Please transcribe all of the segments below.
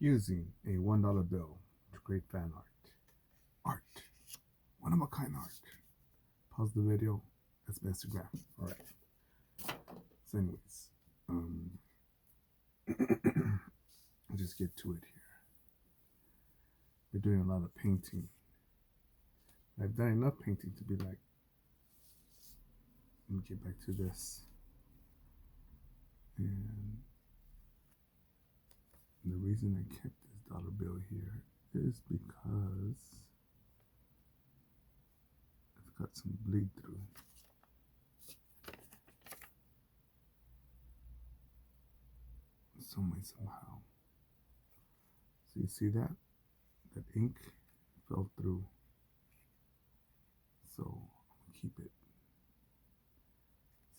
using a $1 bill to create fan art. Art. One of a kind art. Pause the video. That's my Instagram. Alright. So anyways. I'll just get to it here. We're doing a lot of painting. I've done enough painting to be like, let me get back to this. And the reason I kept this dollar bill here is because it's got some bleed through. Some way, somehow. So you see that? That ink fell through. So I'm gonna keep it.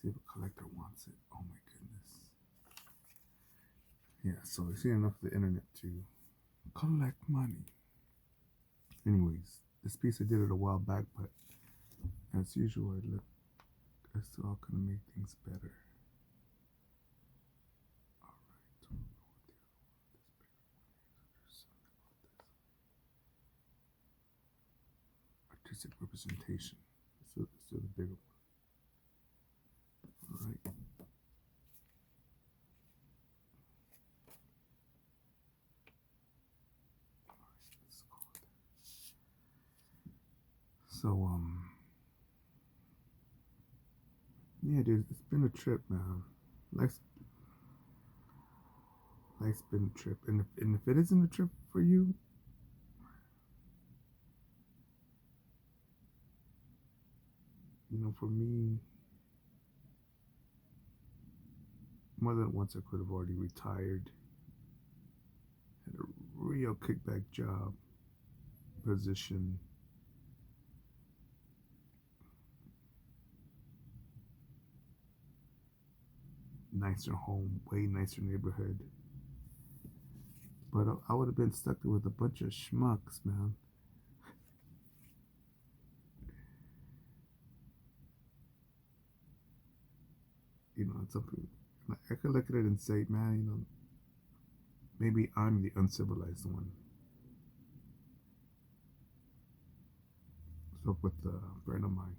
See if a collector wants it. Oh my goodness. Yeah, so I've seen enough of the internet to collect money. Anyways, this piece I did it a while back, but as usual, I still gonna make things better. Artistic representation. Let's do the bigger one. All right. Let's call it that. So yeah, dude, it's been a trip, man. Life's been a trip, and if it isn't a trip for you, you know, for me, more than once I could have already retired, had a real kickback job, position, nicer home, way nicer neighborhood. But I would have been stuck there with a bunch of schmucks, man. You know, something I could look at it and say, man, you know, maybe I'm the uncivilized one. So with a friend of mine,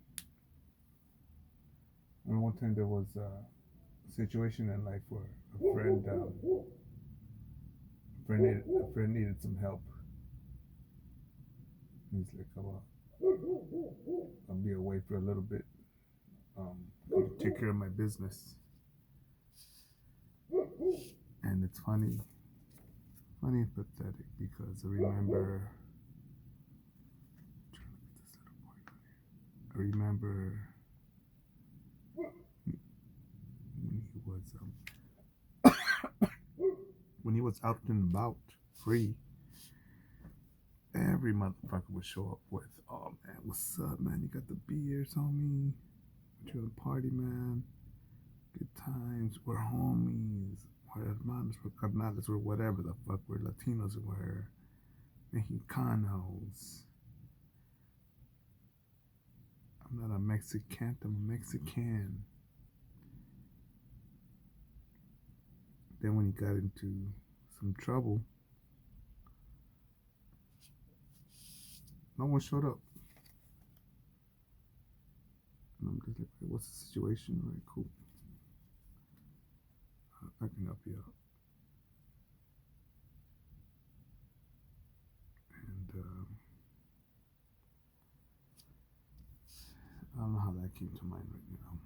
one time there was a situation in life where a friend needed some help. He's like, I'll be away for a little bit. Take care of my business. And it's funny and pathetic because I remember when he was out and about, free, every motherfucker would show up with, oh man, what's up, man? You got the beers, homie? You're the party, man. Good times. We're homies. We're hermanos. We're carnales. We're whatever the fuck. We're Latinos. We're Mexicanos. I'm not a Mexican. I'm a Mexican. Then when he got into some trouble, no one showed up. And I'm just like, hey, what's the situation? All right, cool. I can help you out. And I don't know how that came to mind right now.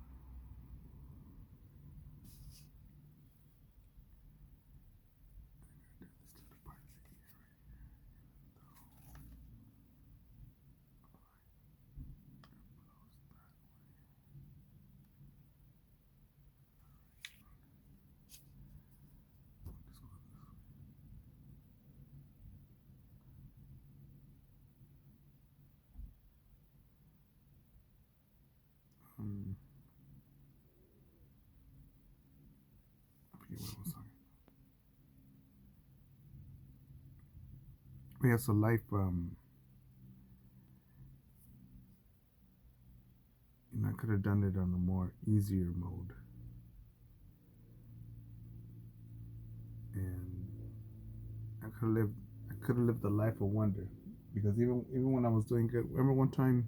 I forget what I was talking. Yeah, so life, you know, I could have done it on a more easier mode. And I could have lived. I could have lived a life of wonder, because even when I was doing good, remember one time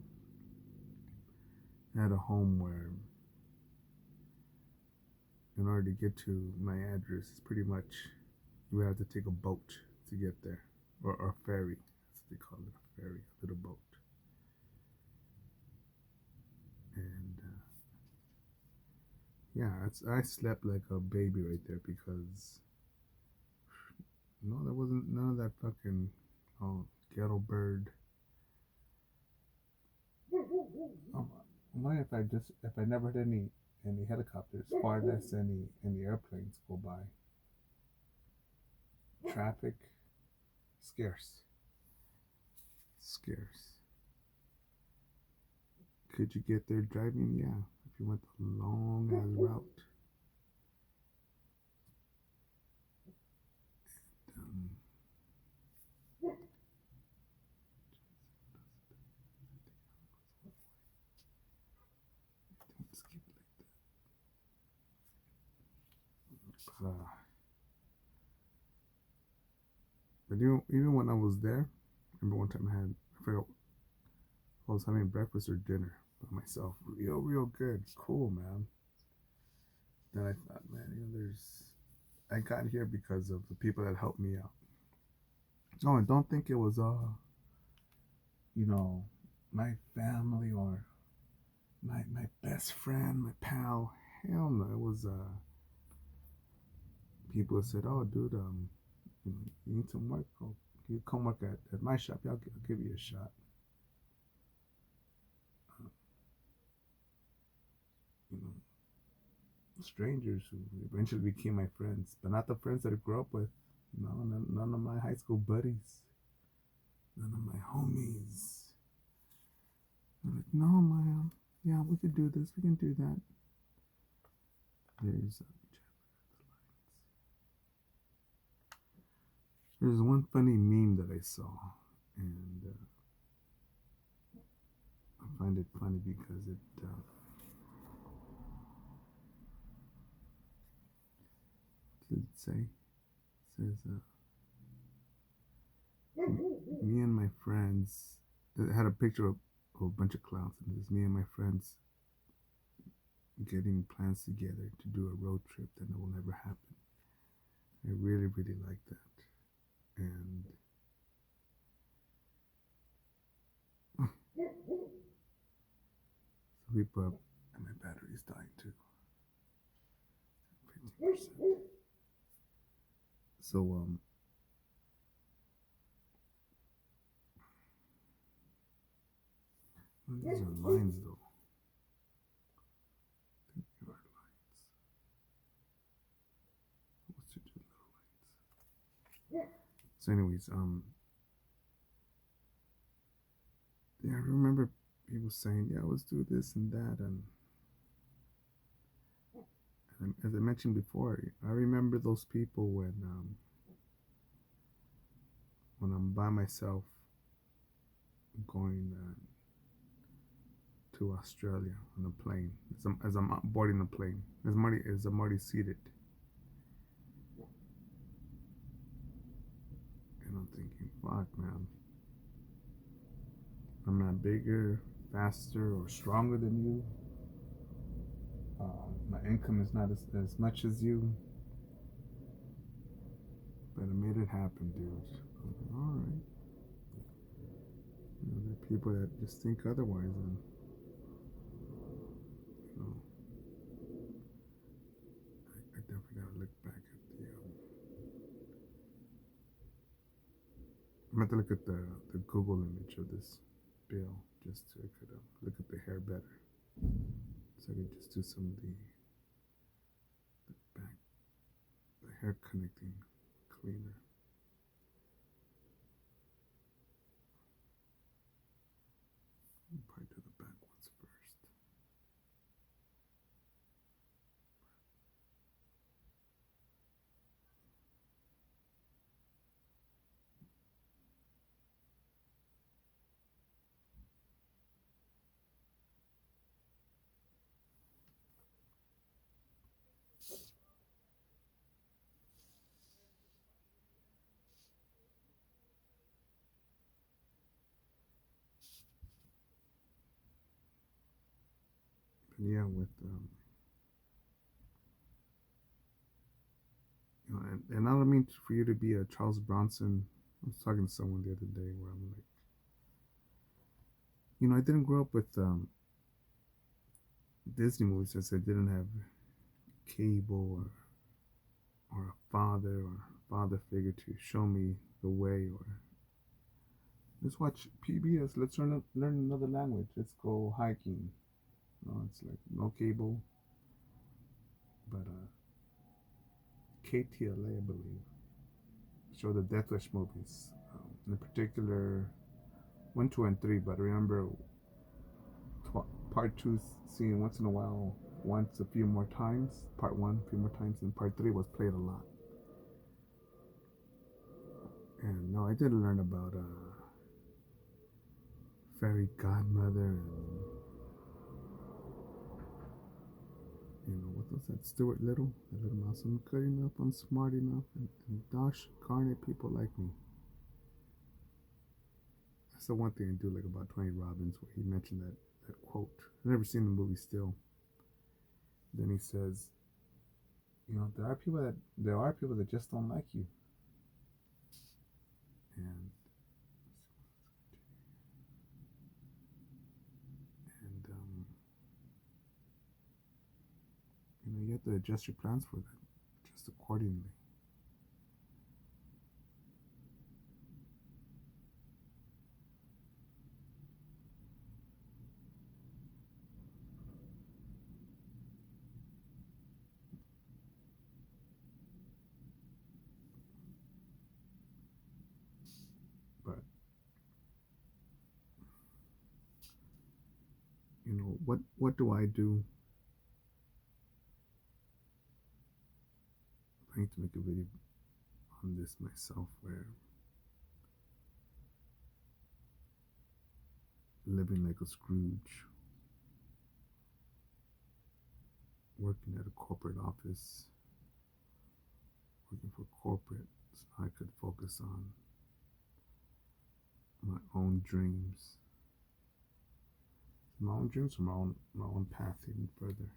I had a home where, in order to get to my address, it's pretty much you would have to take a boat to get there, or a ferry. That's what they call it, a ferry, a little boat. And yeah, I slept like a baby right there, because no, there wasn't none of that fucking ghetto bird. Um, Why if I never had any helicopters, far less any airplanes go by. Traffic, scarce, scarce. Could you get there driving? Yeah, if you went a long ass route. Um, skip it like that. But even when I was there, I remember one time I forgot, I was having breakfast or dinner by myself. Real good, cool, man. Then I thought, man, I got here because of the people that helped me out. Oh, and don't think it was you know, my family or my best friend, my pal. Hell no, it was people that said, "Oh, dude, you need some work. Oh, you come work at my shop. Yeah, I'll give you a shot." Uh, you know, strangers who eventually became my friends, but not the friends that I grew up with. No, none of my high school buddies, none of my homies. They're like, "No, man, yeah, we can do this. We can do that." There's there's one funny meme that I saw, and I find it funny because what did it say? It says, me and my friends, it had a picture of a bunch of clowns, and it's me and my friends getting plans together to do a road trip that will never happen. I really, really like that. And so people, and my battery's dying too. 50%. So, these are lines though. I think they are lines. What's to do little lines? So, anyways, yeah, I remember people saying, "Yeah, let's do this and that," and as I mentioned before, I remember those people when I'm by myself going to Australia on a plane. As I'm boarding the plane, as I'm already seated, and I'm thinking, "Fuck, man, I'm not bigger, faster, or stronger than you. My income is not as much as you, but I made it happen, dude." I'm like, all right. There are people that just think otherwise, and you know, I definitely gotta look back at the. I'm going to look at the Google image of this bill just so I could look at the hair better, so I could just do some of the back, the hair connecting cleaner. I'll probably do the back ones first. But yeah, with and I don't mean for you to be a Charles Bronson. I was talking to someone the other day where I'm like, I didn't grow up with Disney movies since I didn't have cable or a father figure to show me the way, or let's watch PBS. Let's learn another language. Let's go hiking. It's like no cable, but KTLA, I believe, show the Death Wish movies. In particular, 1, 2, and 3. But I remember part 2 seeing once in a while, once a few more times. Part 1 a few more times, and part 3 was played a lot. And no, I did learn about fairy godmother and what was that? Stuart Little, that little mouse. I'm good enough, I'm smart enough, and gosh darn it, people like me. That's the one thing I do like about Tony Robbins, where he mentioned that quote. I've never seen the movie still. Then he says, there are people that just don't like you. And you have to adjust your plans for that, just accordingly. But what do I do? I need to make a video on this myself, where living like a Scrooge, working at a corporate office, working for corporate, so I could focus on my own dreams. My own dreams, or my own path even further.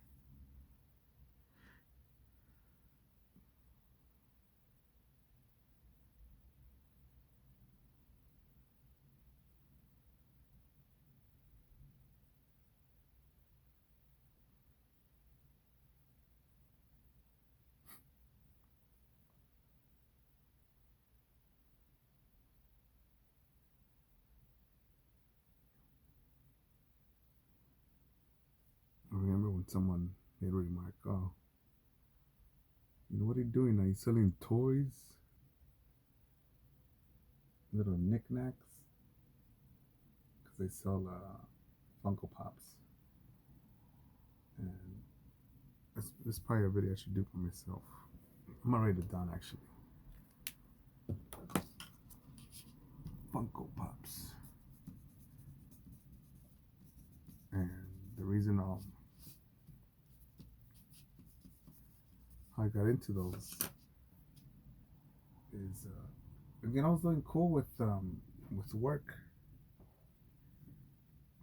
I remember when someone made a remark, "Oh, what are you doing? Are you selling toys? Little knickknacks?" Because they sell Funko Pops. And that's probably a video I should do for myself. I'm gonna write it down, actually. Funko Pops. And the reason how I got into those is again, I was doing cool with work,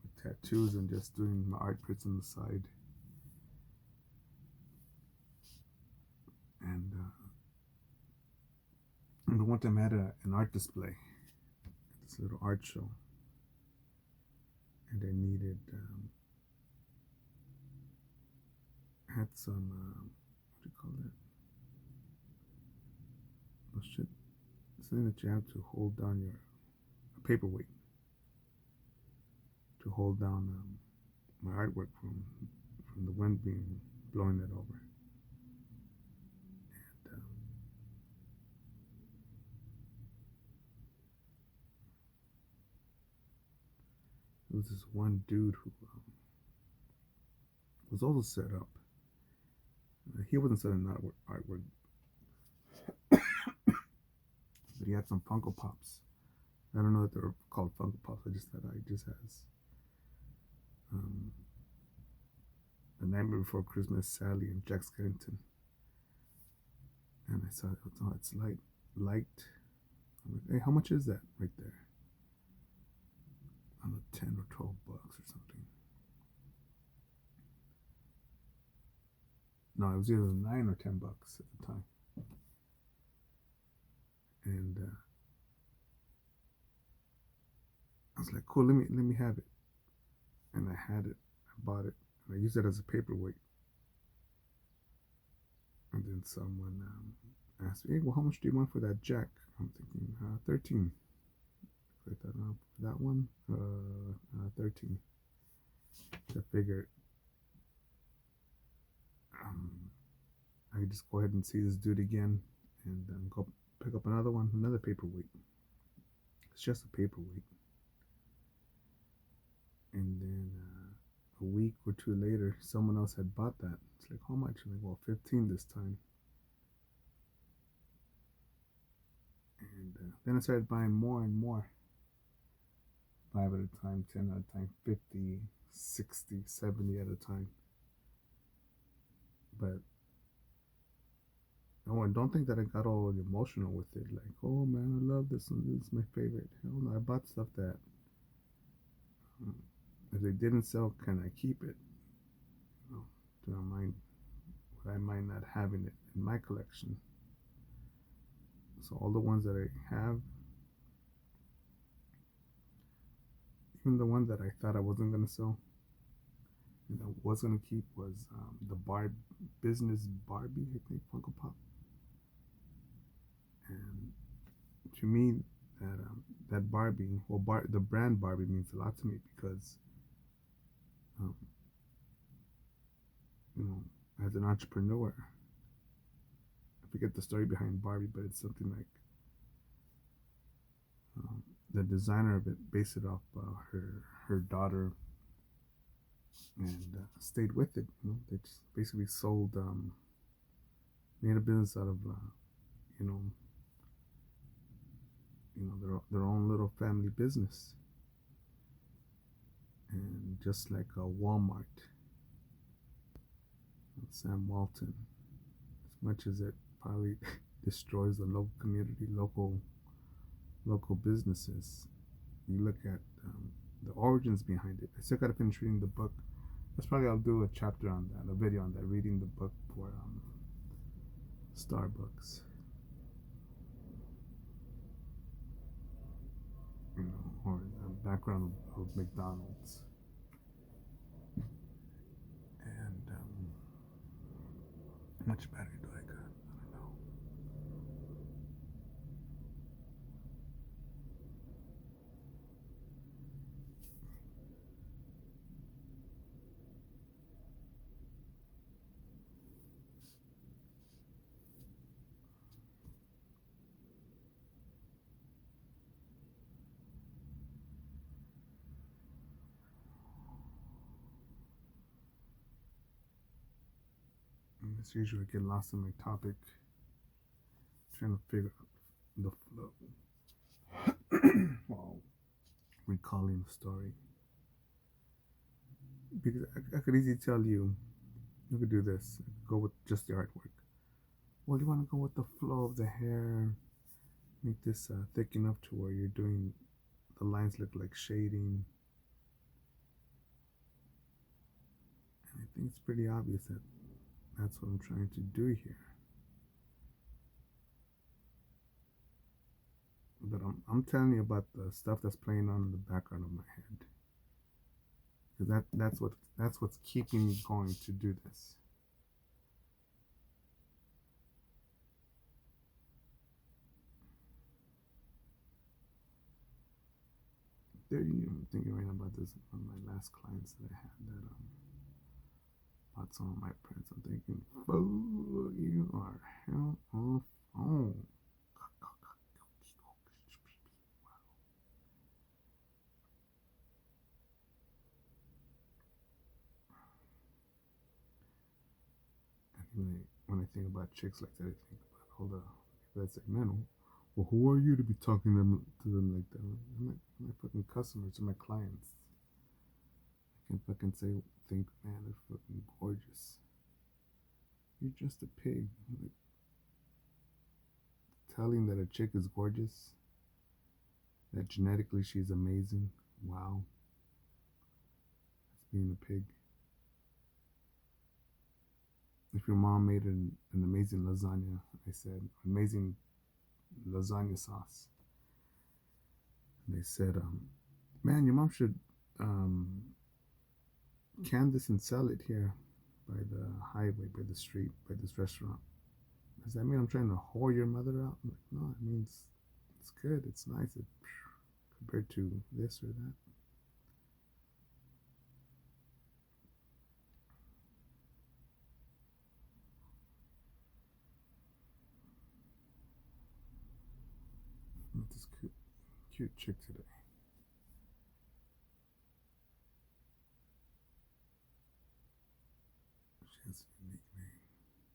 with tattoos and just doing my art prints on the side. And the one time I had an art display, this little art show, and I needed had some what do you call that? Oh shit! Something that you have to hold down your paperweight to hold down my artwork from the wind being blowing it over. And there was this one dude who was also set up. He wasn't selling artwork, but he had some Funko Pops. I don't know that they're called Funko Pops. I just thought he just has The Nightmare Before Christmas, Sally, and Jack Skellington. And I saw, oh, it's light. I'm like, hey, how much is that right there? I don't know, $10 or $12 or something. No, it was either $9 or $10 at the time. And I was like, cool, let me have it. And I had it. I bought it. And I used it as a paperweight. And then someone asked me, hey, well, how much do you want for that jack? I'm thinking, 13. I thought, no, that one, 13. I figured um, I could just go ahead and see this dude again and go pick up another one, another paperweight. It's just a paperweight. And then a week or two later, someone else had bought that. It's like, how much? I'm like, well, 15 this time. And then I started buying more and more. 5 at a time, 10 at a time, 50, 60, 70 at a time. But oh, and don't think that I got all emotional with it. Like, oh man, I love this one. This is my favorite. Hell no, I bought stuff that if they didn't sell, can I keep it? You know, do I mind? Would I mind not having it in my collection? So all the ones that I have, even the one that I thought I wasn't gonna sell, and I was gonna keep was the business Barbie, I think, Funko Pop. And to me, that Barbie, well, the brand Barbie means a lot to me because, um, as an entrepreneur, I forget the story behind Barbie, but it's something like the designer of it based it off her daughter and stayed with it. They just basically sold, made a business out of, you know, their own little family business. And just like Walmart, Sam Walton, as much as it probably destroys the local community, local businesses, you look at the origins behind it. I still got to finish reading the book. That's probably I'll do a chapter on that, a video on that, reading the book for Starbucks. Or the background of McDonald's. And how much battery do I got? I don't know. And as usual, I get lost in my topic, trying to figure out the flow while recalling the story. Because I could easily tell you, you could do this, go with just the artwork. Well, you want to go with the flow of the hair, make this thick enough to where you're doing the lines look like shading. And I think it's pretty obvious that that's what I'm trying to do here. But I'm telling you about the stuff that's playing on in the background of my head, because that's what's keeping me going to do this. I'm thinking right now about this. One of my last clients that I had that bought some of my prints. I'm thinking, oh, you are hell off phone. When I think about chicks like that, I think about all the people that say, man, well, who are you to be talking to them like that? I'm my fucking customers, to my clients. I can fucking think, man, they're fucking gorgeous. You're just a pig. Like, telling that a chick is gorgeous, that genetically she's amazing. Wow. That's being a pig. if your mom made an amazing lasagna, they said amazing lasagna sauce. And they said, man, your mom should um, can this and sell it here by the highway, by the street, by this restaurant. Does that mean I'm trying to whore your mother out? I'm like, no, it means it's good, it's nice, compared to this or that. Met this cute chick today. She has a unique name. It's like,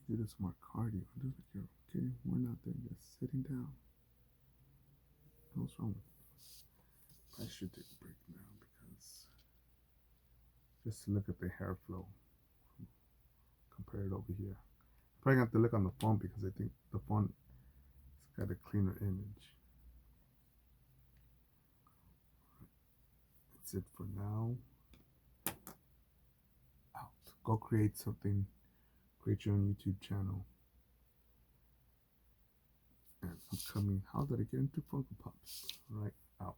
hey, do some more cardio. It looks like you're getting worn out there just sitting down. What's wrong with you? I should take a break now because just to look at the hair flow, compare it over here. I'm probably gonna have to look on the phone because I think the phone has got a cleaner image. That's it for now. Out. Go create something. Create your own YouTube channel. And I'm coming. How did I get into Funko Pops? Right out.